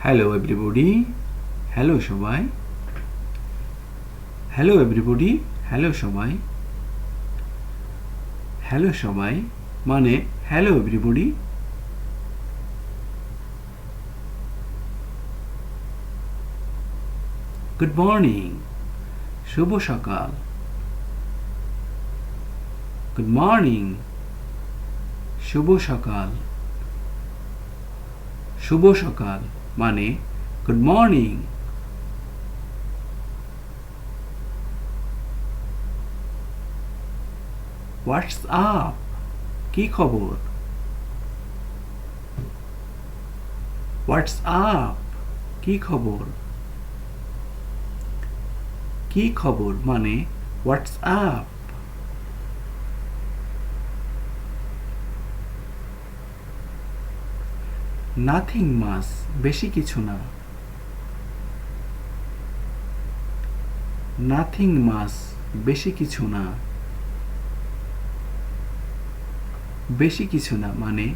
Hello everybody. Hello সবাই. Hello everybody. Hello সবাই. Hello সবাই মানে hello everybody. Good morning. শুভ সকাল. Good morning. শুভ সকাল. শুভ সকাল মানে good morning. What's up? কি খবর? What's up? কি খবর? কি খবর মানে What's up? Nothing much. বেশি কিছু না. Nothing much. বেশি কিছু না. বেশি কিছু না মানে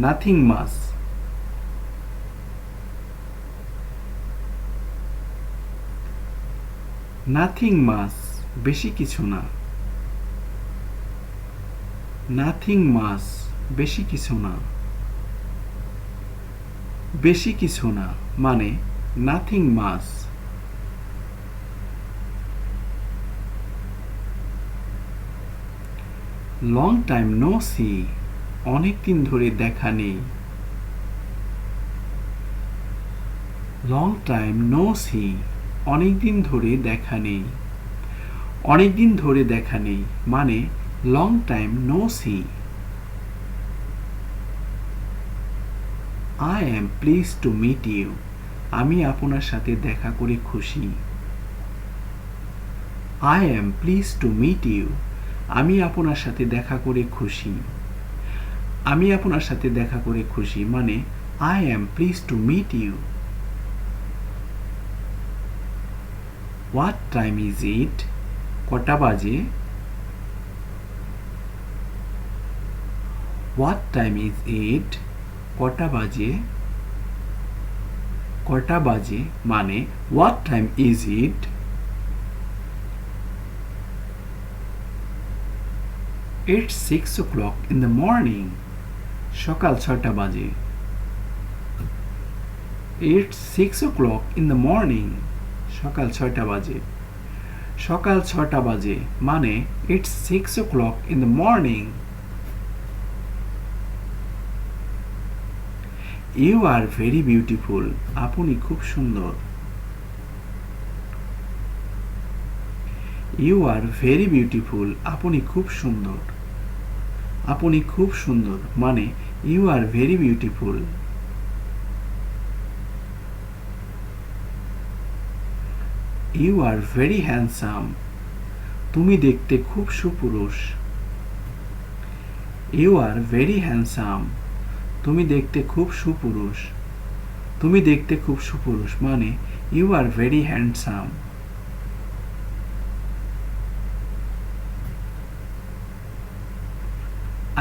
nothing much. Nothing much. বেশি কিছু না. Nothing much. বেশি কিছু না. বেশি কিছু না মানে nothing much. Long time no see. অনেক দিন ধরে দেখা নেই. Long time no see. অনেক দিন ধরে দেখা নেই. অনেক দিন ধরে দেখা নেই মানে long time no see. I am pleased to meet you. আমি আপনার সাথে দেখা করে খুশি. I am pleased to meet you. আমি আপনার সাথে দেখা করে খুশি. আমি আপনার সাথে দেখা করে খুশি মানে I am pleased to meet you. What time is it? কটা বাজে? What time is it? কটা বাজে? কটা বাজে মানে What time is it? It's 6 o'clock in the morning. সকাল 6টা বাজে. It's 6 o'clock in the morning. সকাল 6টা বাজে. সকাল 6টা বাজে মানে It's 6 o'clock in the morning. You are very beautiful. আপনি খুব সুন্দর. You are very beautiful. আপনি খুব সুন্দর. আপনি খুব সুন্দর মানে You are very beautiful. You are very handsome. তুমি দেখতে খুব সুপুরুষ. You are very handsome. তুমি দেখতে খুব সুপুরুষ. তুমি দেখতে খুব সুপুরুষ মানে You are very handsome.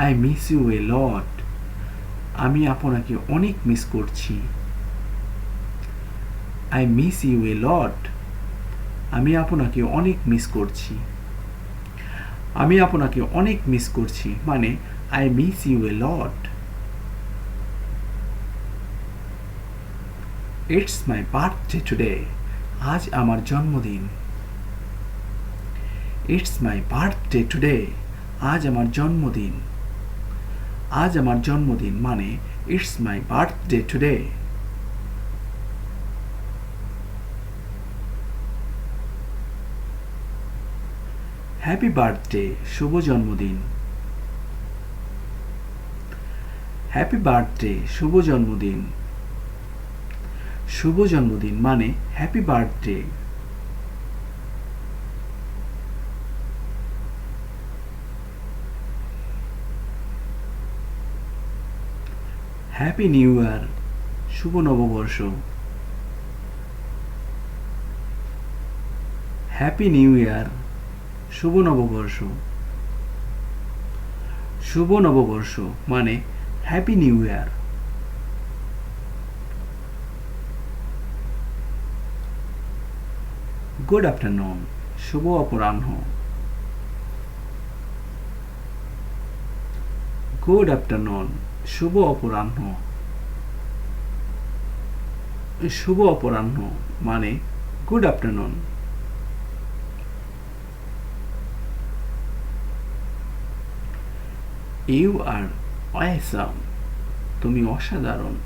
I miss you a lot. আমি আপনাকে অনেক মিস করছি. I miss you a lot. আমি আপনাকে অনেক মিস করছি. আমি আপনাকে অনেক মিস করছি মানে I miss you a lot. It's my birthday today. আজ আমার জন্মদিন. It's my birthday today. আজ আমার জন্মদিন. আজ আমার জন্মদিন মানে It's my birthday today. Happy birthday. শুভ জন্মদিন. Happy birthday. শুভ জন্মদিন. শুভ জন্মদিন মানে Happy birthday. Happy new year. শুভ নববর্ষ. Happy new year. শুভ নববর্ষ. শুভ নববর্ষ মানে happy new year. Good afternoon, শুভ অপরাহ্ন। গুড আফটারনুন, শুভ অপরাহ্ন। শুভ অপরাহ্ন মানে good afternoon. You are awesome, তুমি অসাধারণ।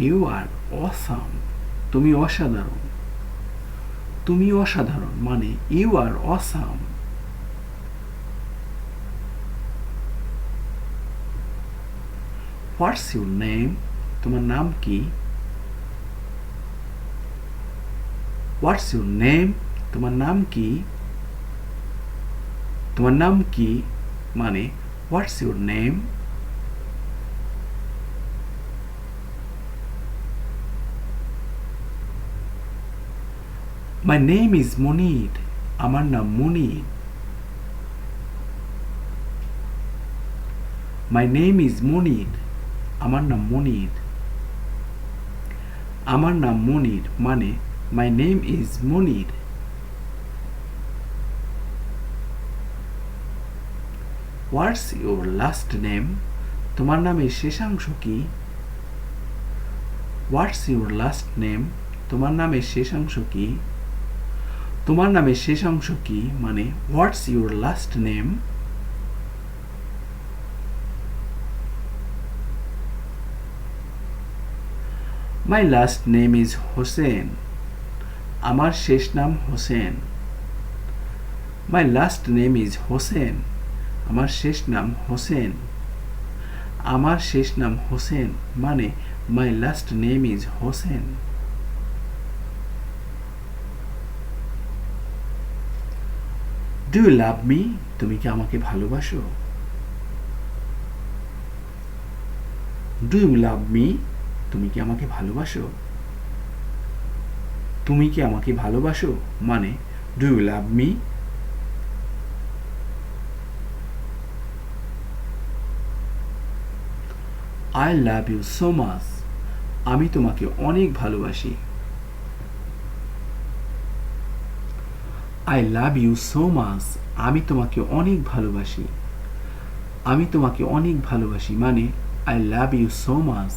ইউ আর অসাম, তুমি অসাধারণ। তুমি অসাধারণ মানে you are awesome. What's your name, তোমার নাম কি? হোয়াটস ইউর নেম, তোমার নাম কি? তোমার নাম কি মানে what's your name. My name is Monir, আমার নাম মনির। মাই নেম ইজ মনির, আমার নাম মনির। আমার নাম মনির মানে মাই name is Monir. What's your last name, তোমার নামের শেষাংশ কি? হোয়াটস ইউর লাস্ট নেম, তোমার নামের শেষাংশ কি? তোমার নামের শেষাংশ কি মানে what's your last name. My last name is Hossain, আমার শেষ নাম Hossain. My last name is Hossain, আমার শেষ নাম হোসেন। আমার শেষ নাম হোসেন মানে my last name is Hossain. Do you love me, তুমি কি আমাকে ভালোবাসো? ডু ইউ লাভ মি, তুমি কি আমাকে ভালোবাসো? তুমি কি আমাকে ভালোবাসো মানে do you love me. I love you so much, আমি তোমাকে অনেক ভালোবাসি। I love you so much, আমি তোমাকে অনেক ভালোবাসি। আমি তোমাকে অনেক ভালোবাসি মানে I love you so much.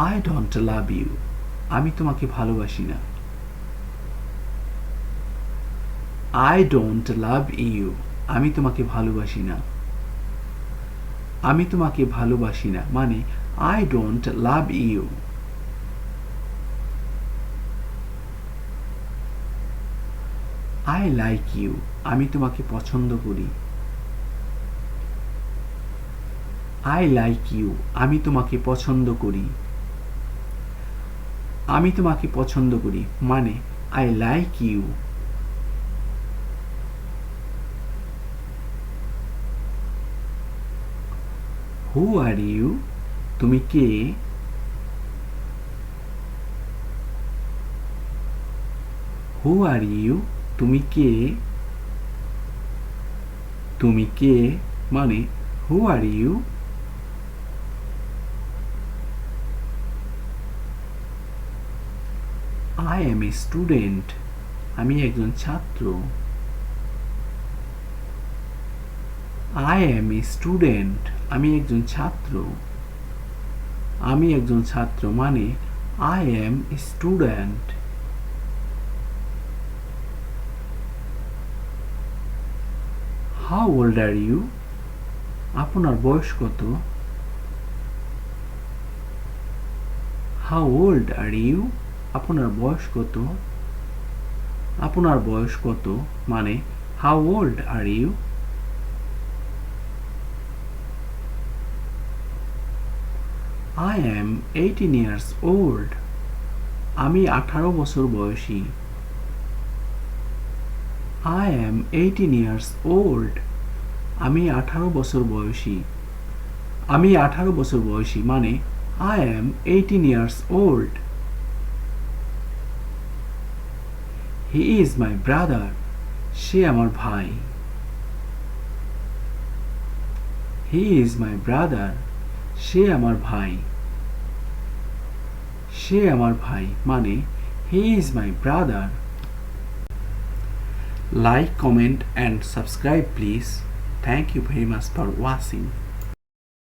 I don't love you, আমি তোমাকে ভালোবাসি না। আই ডোন্ট লাভ ইউ, আমি তোমাকে ভালোবাসি না। আমি তোমাকে ভালোবাসি না মানে I don't love you. I like you, আমি তোমাকে পছন্দ করি। আই লাইক ইউ, আমি তোমাকে পছন্দ করি। আমি তোমাকে পছন্দ করি মানে I like you. Who are you, তুমি কে? হু আর ইউ, তুমি কে? তুমি কে মানে who are you. I am a student, আমি একজন ছাত্র। আই এম এ স্টুডেন্ট, আমি একজন ছাত্র। আমি একজন ছাত্র মানে I am a student. How old are you, আপনার বয়স কত? হাউ ওল্ড আর ইউ, আপনার বয়স কত? আপনার বয়স কত মানে how old are you. I am 18 years old, আমি 18 বছর বয়সী। I am 18 years old, আমি 18 বছর বয়সী। আমি 18 বছর বয়সী মানে I am 18 years old. He is my brother, সে আমার ভাই। He is my brother, সে আমার ভাই। সে আমার ভাই মানে he is my brother. Like, comment and subscribe please. Thank you very much for watching.